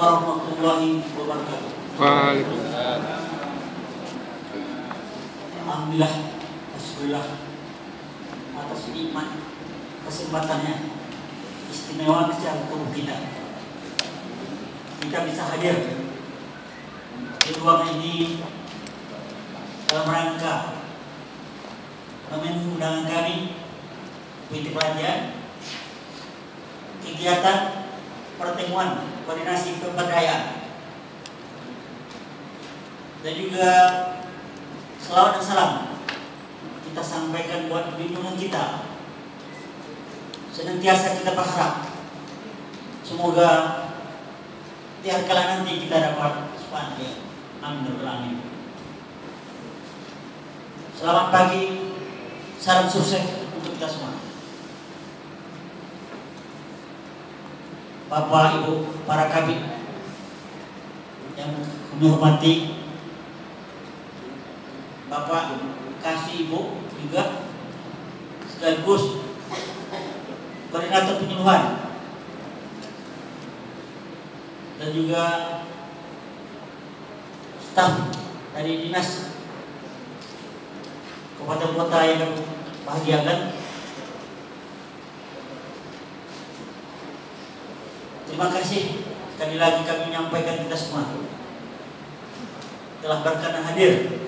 warahmatullahi wabarakatuh. Waalaikumsalam. Alhamdulillah, Alhamdulillah atas nikmat kesempatannya istimewa secara tubuh kita bisa hadir di ruangan ini dalam rangka memenuhi undangan kami PT Pelajar kegiatan pertemuan koordinasi pemberdayaan dan juga selawat dan salam kita sampaikan buat junjungan kita. Senantiasa kita berharap semoga tiap kala nanti kita dapat sepanjang. Amin. Selamat pagi, salam sukses untuk kita semua. Bapak, Ibu, para kabit yang kami hormati, Bapak kasih Ibu juga sekaligus koordinator penyuluhan dan juga staf dari dinas kabupaten kota yang kami bahagiakan. Terima kasih sekali lagi kami menyampaikan kita semua telah berkenan hadir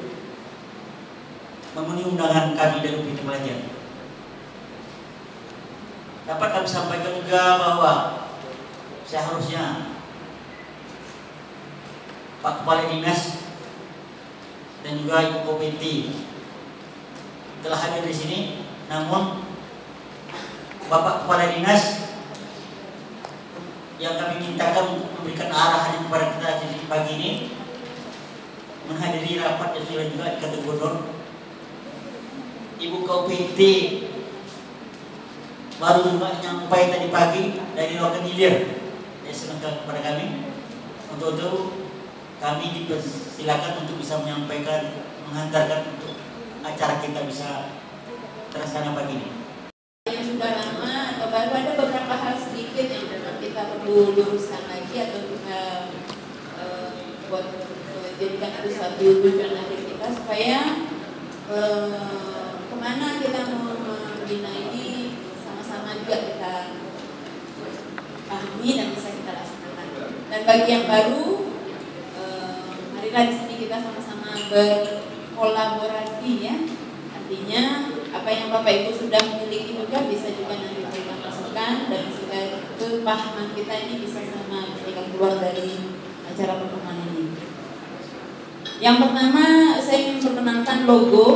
memenuhi undangan kami dari PT Pelajar. Dapat kami sampaikan juga bahwa seharusnya Pak Kepala Dinas dan juga Ibu Kopeti telah hadir di sini, namun Bapak Kepala Dinas yang kami mintakan untuk memberikan arahan kepada kita di pagi ini menghadiri rapat yang sudah juga dikatakan Gubernur. Ibu Kopeti baru juga nyampai tadi pagi dari Rokan Hilir. Saya serahkan kepada kami. Untuk itu kami dipersilakan untuk bisa menyampaikan, menghantarkan untuk acara kita bisa terlaksana pagi ini. Yang sudah lama atau baru ada beberapa hal sedikit yang memang kita perlu luruskan lagi atau kita buat jadikan itu satu tujuan akhir kita supaya kemana kita mau membina ini sama-sama juga kita pahami dan bisa kita laksanakan. Dan bagi yang baru, marilah di sini kita sama-sama berkolaborasi ya. Artinya apa yang Bapak Ibu sudah memiliki juga bisa juga nanti kita masukkan dan juga kepahaman kita ini bisa sama ketika keluar dari acara pertemuan ini. Yang pertama saya ingin memperkenalkan logo.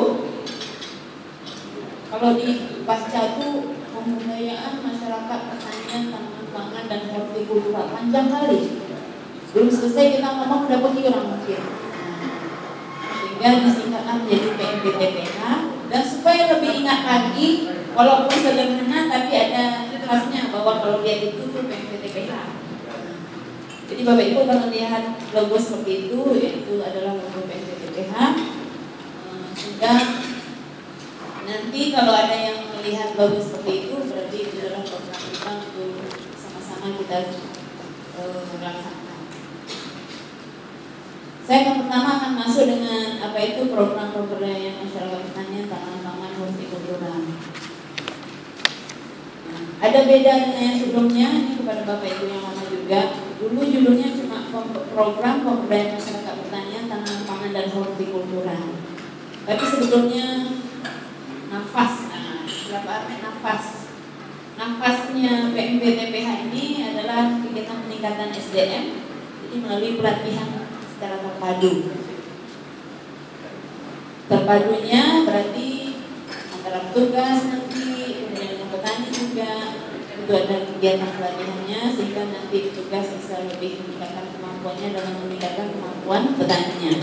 Kalau dibaca itu pemberdayaan masyarakat pertanian, tanaman pangan dan hortikultura, panjang kali. Belum selesai kita ngomong udah pergi orang mungkin. Sehingga disingkatkan menjadi PMPTPH. Dan supaya lebih ingat lagi, walaupun sederhana tapi ada khasnya bahwa kalau dia itu PMPTPH. Jadi Bapak Ibu kalau melihat logo seperti itu, yaitu adalah logo PMPTPH. Sehingga nanti kalau ada yang melihat logo seperti itu, berarti itu adalah program kita untuk sama-sama kita laksanakan. Saya yang pertama akan masuk dengan apa itu program pemberdayaan masyarakat pertanian, tanaman pangan, hortikultura. Ada bedanya yang sebelumnya, ini kepada Bapak Ibu yang lama juga. Dulu judulnya cuma program pemberdayaan masyarakat pertanian, tanaman pangan dan hortikultura. Tapi sebetulnya nafas, berapa arti nafas? Nafasnya PMPTPH ini adalah kegiatan peningkatan SDM, jadi melalui pelatihan secara terpadu. Terpadunya berarti antara petugas nanti, kemudian dengan petani juga, itu ada kegiatan pelatihannya sehingga nanti petugas bisa lebih meningkatkan kemampuannya dalam meningkatkan kemampuan petaninya.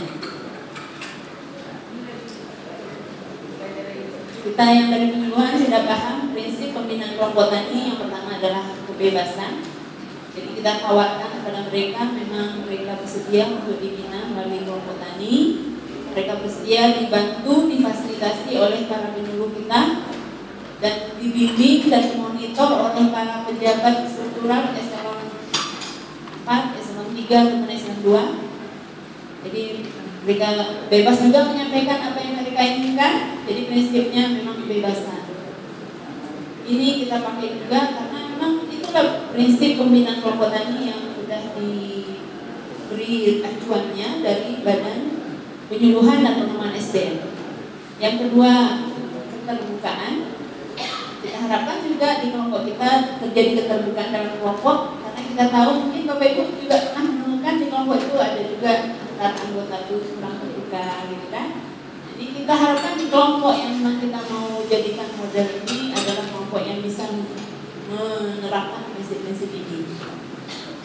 Kita yang dari penyuluhan sudah paham prinsip pembinaan kelompok tani. Yang pertama adalah kebebasan. Jadi kita tawarkan kepada mereka, memang mereka bersedia untuk dibina melalui kelompok tani. Mereka bersedia dibantu, difasilitasi oleh para penyuluh kita dan dibimbing dan dimonitor oleh para pejabat struktural eselon 4, eselon 3 3 teman eselon 2. Jadi mereka bebas juga menyampaikan apa yang mereka inginkan. Jadi prinsipnya memang kebebasan. Ini kita pakai juga karena memang itulah prinsip pembinaan kelompok tani yang sudah diberi acuannya dari Badan Penyuluhan dan Pengembangan SDM. Yang kedua, keterbukaan. Kita harapkan juga di kelompok kita terjadi keterbukaan dalam kelompok, karena kita tahu mungkin Bapak Ibu juga pernah menemukan di kelompok itu ada juga antar anggota itu kurang terbuka gitu kan. Jadi kita harapkan di kelompok yang memang kita mau jadikan model ini adalah kelompok yang bisa menerapkan prinsip-prinsip ini.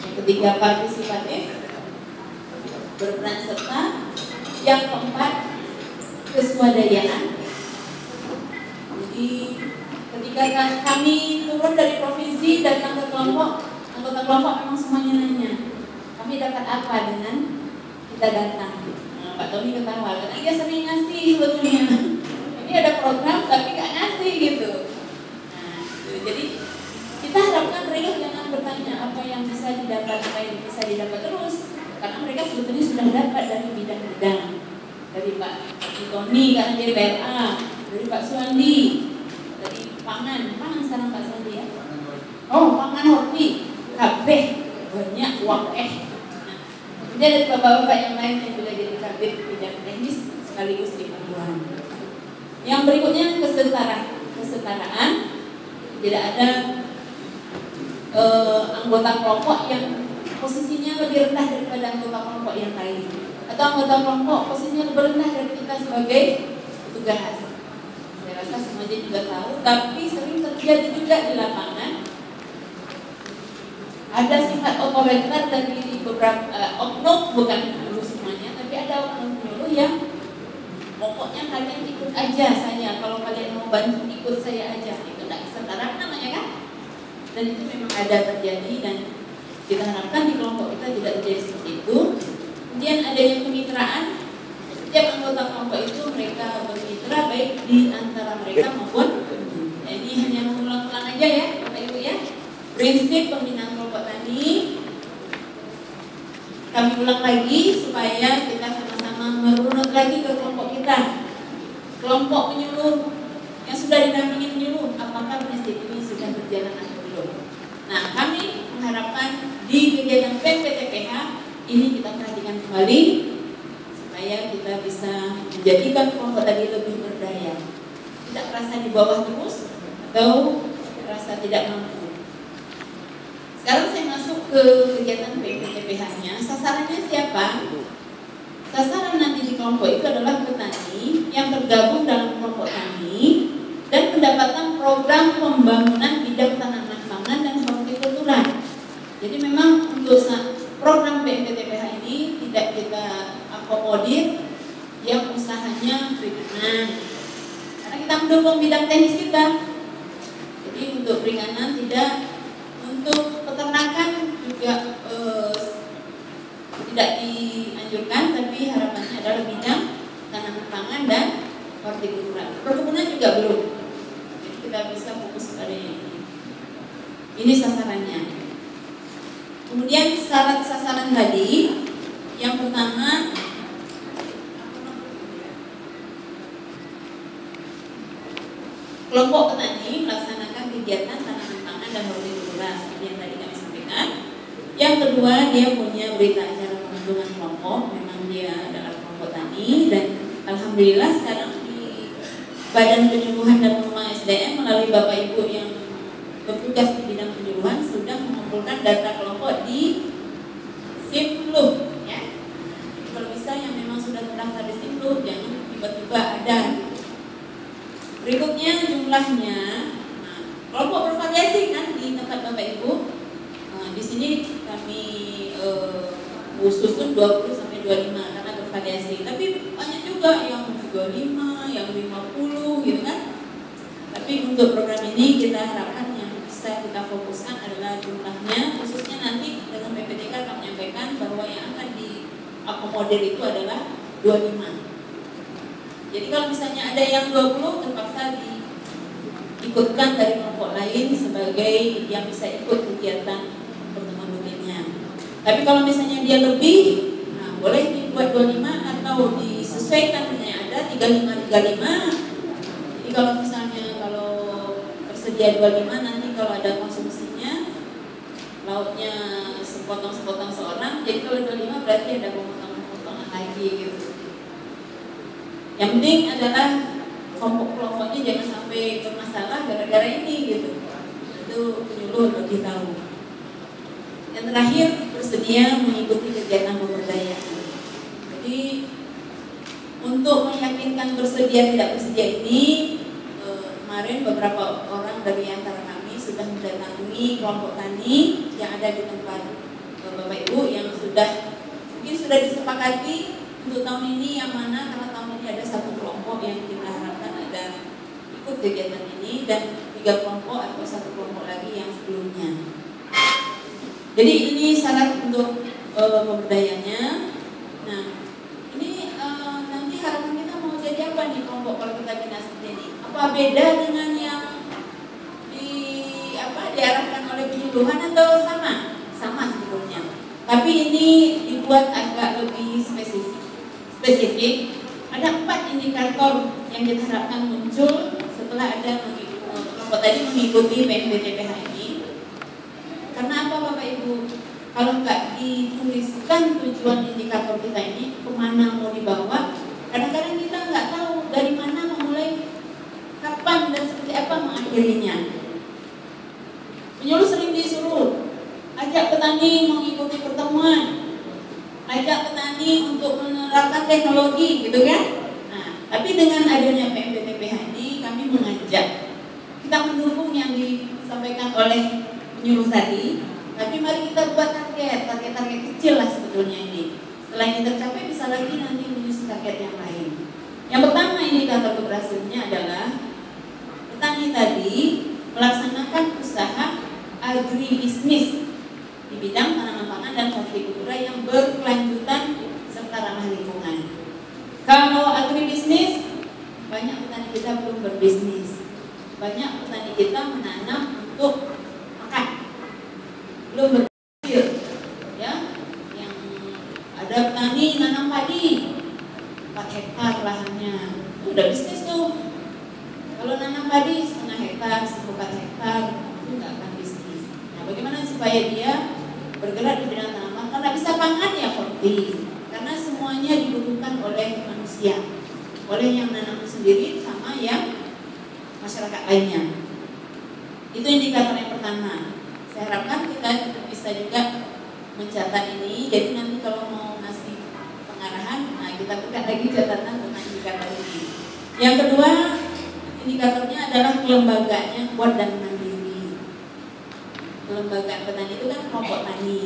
Yang ketiga, partisipatif, berperan serta. Yang keempat, keswadayaan. Jadi ketika kami turun dari provinsi datang ke kelompok, anggota kelompok memang semuanya nanya, kami dapat apa dengan kita datang? Nah, Pak Tony ketawa, karena dia sering ngasih sebetulnya. Ini ada program tapi nggak ngasih gitu. Nah, jadi kita harapkan mereka jangan bertanya apa yang bisa didapat, apa yang bisa didapat terus, karena mereka sebetulnya sudah dapat dari bidang-bidang, dari Pak Tony karena jadi PLA, dari Pak Suwandi, dari pangan sekarang Pak Suwandi ya. Oh, pangan horti, KB, banyak uang Nah, kemudian ada bapak-bapak yang lain yang juga jadi kabit bidang teknis sekaligus di pembuahan. Yang berikutnya kesetaraan. Tidak ada anggota kelompok yang posisinya lebih rendah daripada anggota kelompok yang lain, atau anggota kelompok posisinya lebih rendah dari kita sebagai petugas. Saya rasa semuanya juga tahu, tapi sering terjadi juga di lapangan. Ada sifat otoriter dari beberapa oknum, bukan dulu semuanya, tapi ada oknum penyuluh yang pokoknya kalian ikut aja saya, kalau kalian mau bantu ikut saya aja. Itu tidak kesetaraan namanya kan? Dan itu memang ada terjadi, dan kita harapkan di kelompok kita tidak terjadi seperti itu. Kemudian adanya kemitraan. Setiap anggota kelompok itu mereka bermitra baik di antara mereka maupun. Ini hanya mengulang-ulang aja ya Bapak Ibu ya. Prinsip pembinaan kelompok tani kami ulang lagi supaya kita sama-sama merunut lagi ke kelompok kita. Kelompok penyuluh yang sudah didampingi penyuluh, apakah prinsip ini sudah berjalan atau belum? Nah, kami mengharapkan di kegiatan PMPTPH ini kita perhatikan kembali supaya kita bisa menjadikan kelompok tadi lebih berdaya, tidak merasa di bawah terus atau merasa tidak mampu. Sekarang saya masuk ke kegiatan PMPTPH-nya. Sasarannya siapa? Sasaran nanti di kelompok itu adalah petani yang tergabung dalam kelompok tani dan mendapatkan program pembangunan bidang tanaman pangan dan hortikultura. Jadi memang untuk program PMPTPH ini tidak kita akomodir yang usahanya perikanan, karena kita mendukung bidang teknis kita. Jadi untuk perikanan tidak, untuk peternakan juga tidak dianjurkan, tapi harapannya adalah bidang tanaman pangan dan hortikultura. Perkebunan juga belum. Jadi kita bisa fokus pada ini. Ini sasarannya. Kemudian syarat sasaran tadi, yang pertama kelompok petani melaksanakan kegiatan tanaman pangan dan hortikultura seperti yang tadi kami sampaikan. Yang kedua, dia punya berita acara pengunjungan kelompok, memang dia adalah kelompok tani, dan alhamdulillah sekarang di Badan Penyuluhan dan Pengembangan SDM melalui Bapak Ibu yang bertugas di bidang penyuluhan sudah mengumpulkan data kelompok di Simluh ya. Kalau bisa yang memang sudah terdaftar di Simluh, jangan tiba-tiba ada. Berikutnya jumlahnya. Nah, kelompok bervariasi kan di tempat Bapak Ibu. Nah, di sini kami khusus 20 sampai 25 karena bervariasi. Tapi banyak juga yang 25, yang 50 gitu kan. Tapi untuk program ini kita harapkan yang bisa kita fokuskan adalah jumlahnya, khususnya nanti dengan PPTK kami menyampaikan bahwa yang akan diakomodir itu adalah 25. Jadi kalau misalnya ada yang 20 terpaksa diikutkan dari kelompok lain sebagai yang bisa ikut kegiatan pertemuan rutinnya. Tapi kalau misalnya dia lebih, nah boleh dibuat 25 atau disesuaikan misalnya ada 35. Jadi kalau misalnya kalau tersedia 25, nanti kalau ada konsumsinya lauknya sepotong-sepotong seorang, jadi kalau 25 berarti ada potongan lagi gitu. Yang penting adalah kelompok-kelompoknya jangan sampai bermasalah gara-gara ini gitu. Itu penyuluh lebih tahu. Yang terakhir, bersedia mengikuti kegiatan pemberdayaan. Jadi untuk meyakinkan bersedia tidak bersedia ini, kemarin beberapa orang dari antara kami sudah mendatangi kelompok tani yang ada di tempat Bapak Ibu yang mungkin sudah disepakati untuk tahun ini yang mana, karena tahun ini ada satu kelompok yang kita harapkan ada ikut kegiatan ini dan 3 kelompok atau 1 kelompok lagi yang sebelumnya. Jadi ini syarat untuk pemberdayanya. Nah, ini nanti harapan kita mau jadi apa nih kelompok kalau kita bina seperti ini? Apa beda dengan yang diarahkan oleh penyuluhan atau sama? Sama sebetulnya. Tapi ini dibuat agak lebih spesifik. Ada 4 indikator yang kita harapkan muncul setelah ada kelompok tadi mengikuti PMBTPH ini. Karena apa Bapak Ibu? Kalau nggak dituliskan tujuan indikator kita ini kemana mau dibawa, kadang-kadang kita nggak tahu dari mana memulai, kapan dan seperti apa mengakhirinya. Penyuluh sering disuruh ajak petani mengikuti pertemuan, ajak petani untuk menerapkan teknologi, gitu kan? Nah, tapi dengan adanya PMBTPH ini kami mengajak, kita mendukung yang disampaikan oleh penyuluh tadi, tapi mari kita buat target kecil lah sebetulnya ini. Setelah ini tercapai bisa lagi nanti menyusun target yang lain. Yang pertama indikator keberhasilannya adalah petani tadi melaksanakan usaha agribisnis di bidang tanaman pangan dan hortikultura yang berkelanjutan serta ramah lingkungan. Kalau agribisnis, banyak petani kita belum berbisnis. Banyak petani kita menanam untuk belum berhasil, ya. Yang ada petani nanam padi 4 hektar lahannya, itu udah bisnis tuh. Kalau nanam padi 1,5 hektar, 4 hektar, itu nggak akan bisnis. Nah, bagaimana supaya dia bergerak di bidang tanaman? Karena bisa pangan ya horti, karena semuanya dibutuhkan oleh manusia, oleh yang nanam sendiri sama yang masyarakat lainnya. Itu indikator yang pertama. Saya harapkan kita bisa juga mencatat ini. Jadi nanti kalau mau ngasih pengarahan, nah kita buka lagi catatan tentang indikator ini. Yang kedua, indikatornya adalah kelembagaannya kuat dan mandiri. Kelembagaan petani itu kan kelompok tani.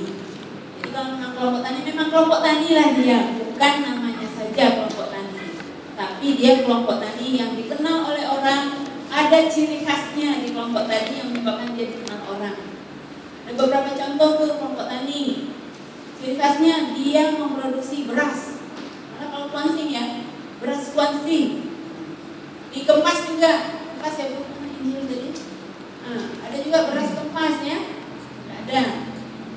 Jadi kalau memang kelompok tani, memang kelompok tani lah dia, bukan namanya saja kelompok tani, tapi dia kelompok tani yang dikenal oleh orang. Ada ciri khasnya di kelompok tani yang menyebabkan dia dikenal orang. Ada beberapa contoh tuh kelompok tani. Ciri khasnya dia memproduksi beras. Karena kalau kuansing ya, beras kuansing. Dikemas juga, kemas ya Bu. Ini tadi. Nah, ada juga beras kemas ya. Ada.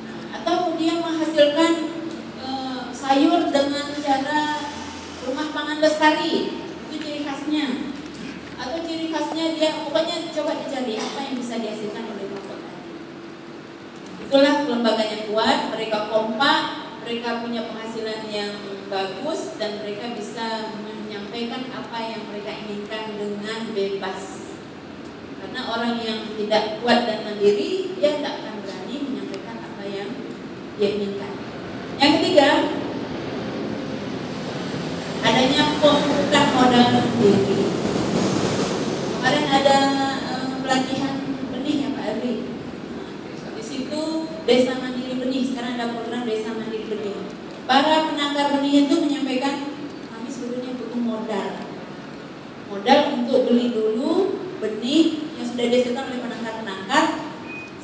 Nah, atau dia menghasilkan sayur dengan cara rumah pangan lestari. Itu ciri khasnya. Atau ciri khasnya dia, pokoknya coba dicari apa yang bisa dihasilkan oleh kelompok tani. Itulah kelembagaan yang kuat, mereka kompak, mereka punya penghasilan yang bagus, dan mereka bisa menyampaikan apa yang mereka inginkan dengan bebas. Karena orang yang tidak kuat dan mandiri, dia tidak akan berani menyampaikan apa yang dia inginkan. Yang ketiga, adanya pembukaan modal sendiri. Kemarin ada pelatihan benih ya Pak Arwi. Di situ Desa Mandiri Benih, sekarang ada program Desa Mandiri Benih. Para penangkar benih itu menyampaikan kami sebetulnya butuh modal untuk beli dulu benih yang sudah disediakan oleh penangkar-penangkar,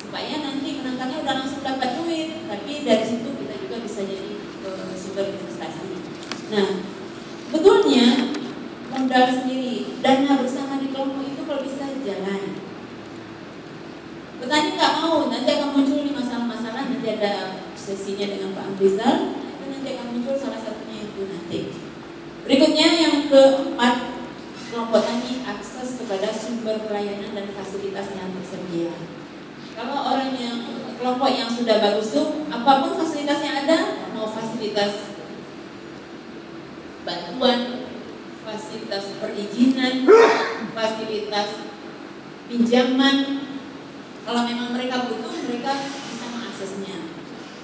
supaya nanti penangkarnya udah langsung dapat duit. Tapi dari situ kita juga bisa jadi sumber investasi. Nah, betulnya modal sendiri, dana bersama di kelompok itu kalau bisa jalan. Petani nggak mau, nanti akan muncul nih masalah-masalah, nanti ada sesinya dengan Pak Amrizal. Itu nanti akan muncul salah satunya itu nanti. Berikutnya yang keempat, kelompok tani akses kepada sumber pelayanan dan fasilitas yang tersedia. Kalau orang yang kelompok yang sudah bagus tuh, apapun fasilitas yang ada, mau fasilitas bantuan, fasilitas perizinan, fasilitas pinjaman, kalau memang mereka butuh, mereka bisa mengaksesnya.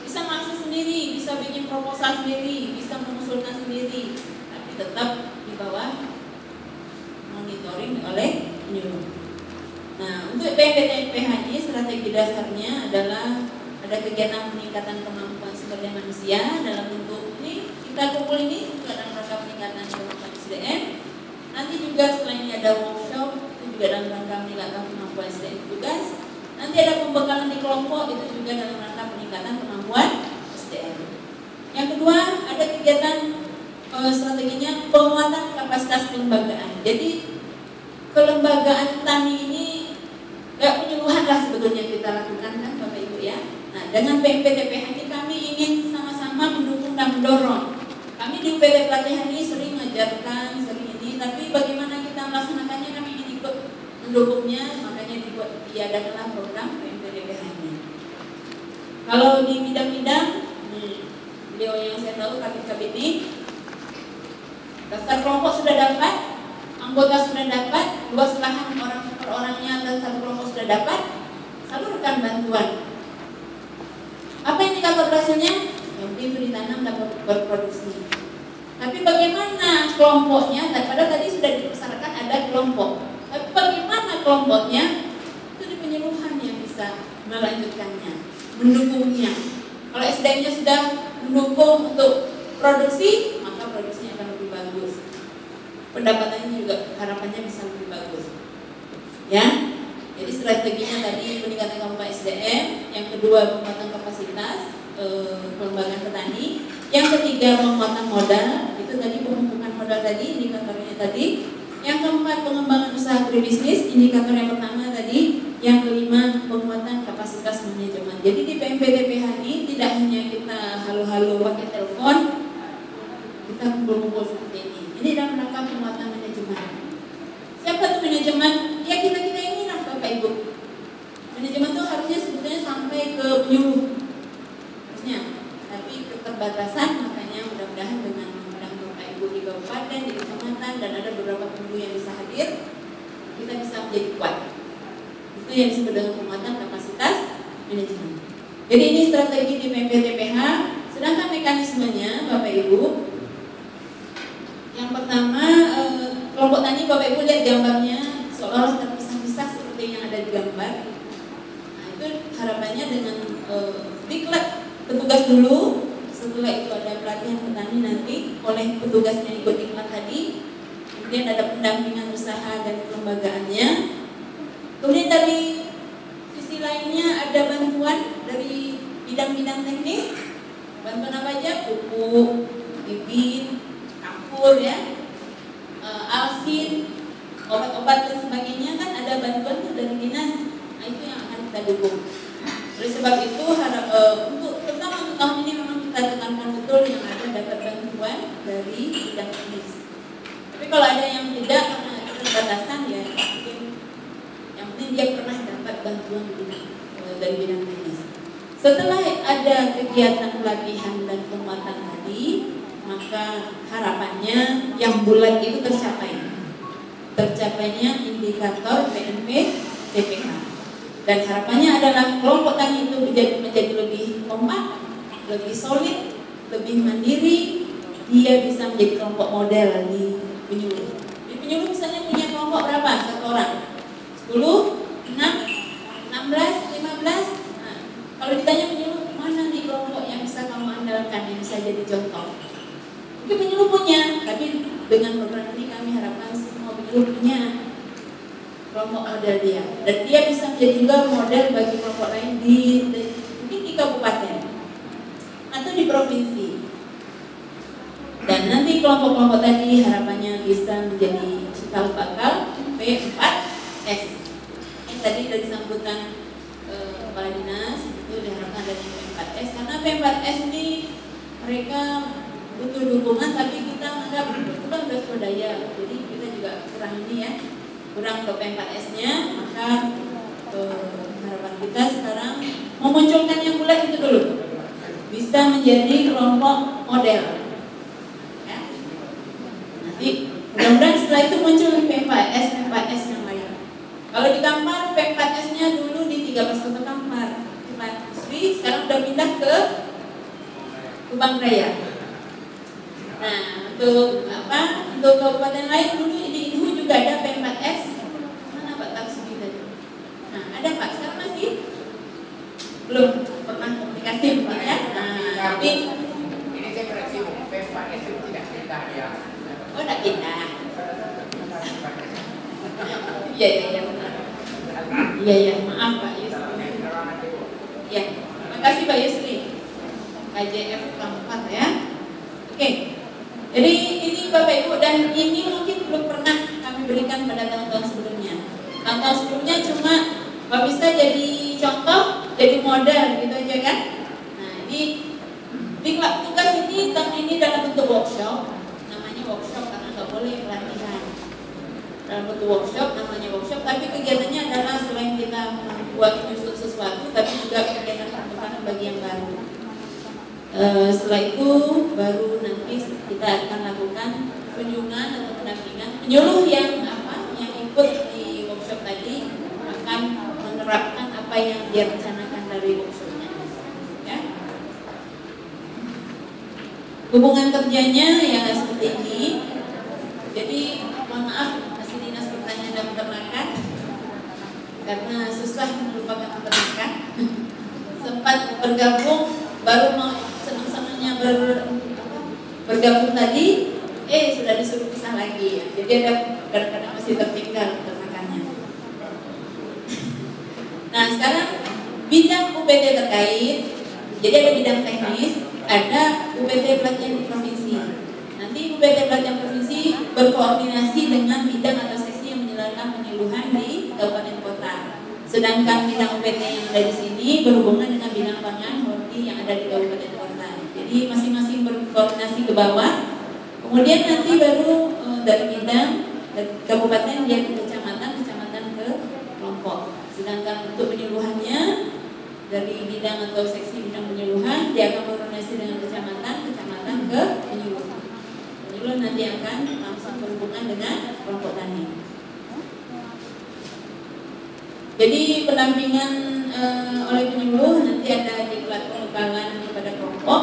Bisa mengakses sendiri, bisa bikin proposal sendiri, bisa mengusulkan sendiri, tapi tetap di bawah monitoring oleh penyuluh. Nah, untuk PMPTPH ini strategi dasarnya adalah ada kegiatan peningkatan kemampuan sumber daya manusia dalam bentuk ini, kita kumpul ini juga dalam rangka peningkatan kemampuan SDM. Nanti juga setelah ini ada workshop, itu juga dalam rangka meningkatkan kemampuan SDM tugas. Nanti ada pembekalan di kelompok, itu juga dalam rangka peningkatan kemampuan SDM. Yang kedua, ada kegiatan strateginya penguatan kapasitas kelembagaan. Jadi kelembagaan tani ini gak penyuluhan lah sebetulnya kita lakukan kan Bapak Ibu ya. Nah, dengan PMPTPH ini kami ingin sama-sama mendukung dan mendorong. Kami di UPT pelatihan ini sering mengajarkan, sering ini, tapi bagaimana kita melaksanakannya kami ingin ikut mendukungnya, makanya diadakanlah program PMPTPH ini. Kalau di bidang-bidang, beliau yang saya tahu Kabit ini, daftar kelompok sudah dapat, anggota sudah dapat, luas lahan orang per orangnya dan satu kelompok sudah dapat, salurkan bantuan. Apa indikator berhasilnya? Yang penting itu ditanam dapat berproduksi. Tapi bagaimana kelompoknya? Padahal tadi sudah dipersyaratkan ada kelompok. Tapi bagaimana kelompoknya? Itu di penyuluhan yang bisa melanjutkannya, mendukungnya. Kalau SDM-nya sudah mendukung untuk produksi, maka produksinya akan lebih bagus. Pendapatannya juga harapannya bisa lebih bagus. Ya, jadi strateginya tadi peningkatan kemampuan SDM, yang kedua penguatan kapasitas kelembagaan petani, yang ketiga penguatan modal, itu tadi pembentukan modal tadi, indikatornya tadi, yang keempat pengembangan usaha agribisnis, indikator yang pertama tadi, yang kelima penguatan kapasitas manajemen. Jadi di PMPTPH ini tidak hanya kita halo-halo pakai telepon, kita kumpul-kumpul seperti ini. Ini dalam rangka penguatan manajemen. Siapa tuh manajemen? Ya kita-kita ini lah Bapak Ibu. Manajemen tuh harusnya sebetulnya sampai ke penyuluh. Harusnya. Tapi keterbatasan, makanya mudah-mudahan dengan Bapak Ibu di kabupaten, di kecamatan, dan ada beberapa penyuluh yang bisa hadir, kita bisa menjadi kuat. Itu yang disebut dengan penguatan kapasitas manajemen. Jadi ini strategi di PMPTPH. Sedangkan mekanismenya Bapak Ibu, yang pertama, kelompok tani Bapak Ibu lihat gambarnya seolah-olah terpisah-pisah seperti yang ada di gambar. Nah, itu harapannya dengan diklat petugas dulu, setelah itu ada pelatihan petani nanti oleh petugas yang ikut diklat tadi, kemudian ada pendampingan usaha dan kelembagaannya. Kemudian dari sisi lainnya ada bantuan dari bidang-bidang teknis. Bantuan apa aja? Pupuk, bibit, kapur ya, alsin, obat-obat dan sebagainya, kan ada bantuan tuh dari dinas. Nah, itu yang akan kita dukung. Oleh sebab itu untuk terutama untuk tahun ini memang kita tekankan betul yang ada dapat bantuan dari bidang teknis. Tapi kalau ada yang tidak karena keterbatasan ya mungkin yang penting dia pernah dapat bantuan dari bidang teknis. Setelah ada kegiatan pelatihan dan penguatan tadi, maka harapannya yang bulat itu tercapainya indikator PMPTPH, dan harapannya adalah kelompok tani itu menjadi lebih kompak, lebih solid, lebih mandiri. Dia bisa menjadi kelompok model di penyuluh. Di penyuluh misalnya punya kelompok berapa? 1 orang, 10, 6, 16, 15. Nah, kalau ditanya penyuluh, mana nih kelompok yang bisa kamu andalkan, yang bisa jadi contoh? Mungkin penyuluh punya, tapi dengan program ini kami harapkan semua penyuluh punya kelompok model dia, dan dia bisa menjadi juga model bagi kelompok lain mungkin di kabupaten atau di provinsi. Dan nanti kelompok-kelompok tadi harapannya bisa menjadi cikal bakal P4S. Tadi dari sambutan kepala dinas itu diharapkan dari P4S. P4S karena P4S ini mereka butuh dukungan, tapi kita anggap itu kan udah swadaya, jadi kita juga kurang ini ya, kurang ke P4S-nya. Maka harapan kita sekarang memunculkan yang bulat itu dulu, bisa menjadi kelompok model ya. Nanti mudah-mudahan setelah itu muncul P4S yang lain. Kalau di Kampar P4S-nya dulu di 13 Kota Kampar, sekarang udah pindah ke Kubang Raya. Nah, untuk kabupaten lain dulu di Inuh juga ada P4S. Mana Pak Taksi tadi? Nah, ada Pak, sekarang masih belum pernah komunikasi mungkin ya. Nah, tapi ini saya koreksi, P4S itu tidak pindah ya. oh tidak pindah. Iya benar. Iya maaf Pak Yusri. Ya, makasih Pak Yusri. KJF Kampar ya. Oke. Jadi ini Bapak Ibu, dan ini mungkin belum pernah kami berikan pada tahun-tahun sebelumnya. Tahun-tahun sebelumnya cuma bisa jadi contoh, jadi model gitu aja kan. Nah ini tugas ini tahun ini dalam bentuk workshop. Namanya workshop karena nggak boleh pelatihan. Dalam bentuk workshop, namanya workshop, tapi kegiatannya adalah selain kita membuat menyusun sesuatu, tapi juga kegiatan pembukaan bagi yang baru. Setelah itu baru nanti kita akan lakukan kunjungan atau pendampingan penyuluh yang ikut di workshop tadi akan menerapkan apa yang dia rencanakan dari workshopnya ya. Hubungan kerjanya ya seperti ini. Jadi mohon maaf masih dinas pertanian dan peternakan karena susah melupakan peternakan. Sempat bergabung, baru mau senang-senangnya bergabung tadi, sudah disuruh pisah lagi ya. Jadi ada kadang-kadang masih tertinggal peternakannya. Nah sekarang bidang UPT terkait, jadi ada bidang teknis, ada UPT pelatihan di provinsi. Nanti UPT pelatihan provinsi berkoordinasi dengan bidang atau seksi yang menjalankan penyuluhan di kabupaten kota. Sedangkan bidang UPT yang ada di sini berhubungan dengan bidang pangan horti yang ada di kabupaten kota. Jadi masing-masing berkoordinasi ke bawah. Kemudian nanti baru dari bidang kabupaten dia ke kecamatan ke kelompok. Sedangkan untuk penyuluhannya dari bidang atau seksi bidang penyuluhan dia akan berkoordinasi dengan kecamatan ke penyuluh. Penyuluh nanti akan langsung berhubungan dengan kelompok tani. Jadi pendampingan oleh penyuluh nanti ada diklat pengembangan kepada kelompok.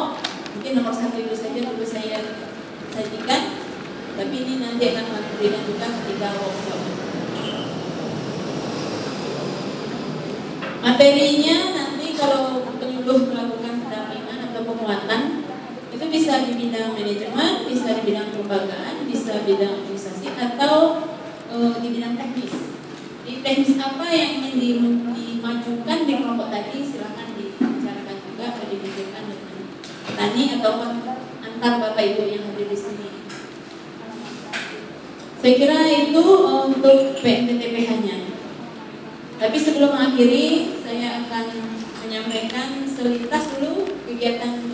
Mungkin nomor 1 itu saja dulu saya sajikan, tapi ini nanti akan kami berikan juga ketika workshop. Materinya nanti kalau penyuluh melakukan pendampingan atau penguatan itu bisa di bidang manajemen, bisa di bidang kelembagaan, bisa bidang administrasi atau di bidang teknis. Di teknis apa yang ingin dimajukan di kelompok tadi silahkan dibicarakan juga atau dibicarakan dengan tani atau antar Bapak Ibu yang hadir di sini. Saya kira itu untuk PMPTPH-nya. Tapi sebelum mengakhiri, saya akan menyampaikan selintas dulu kegiatan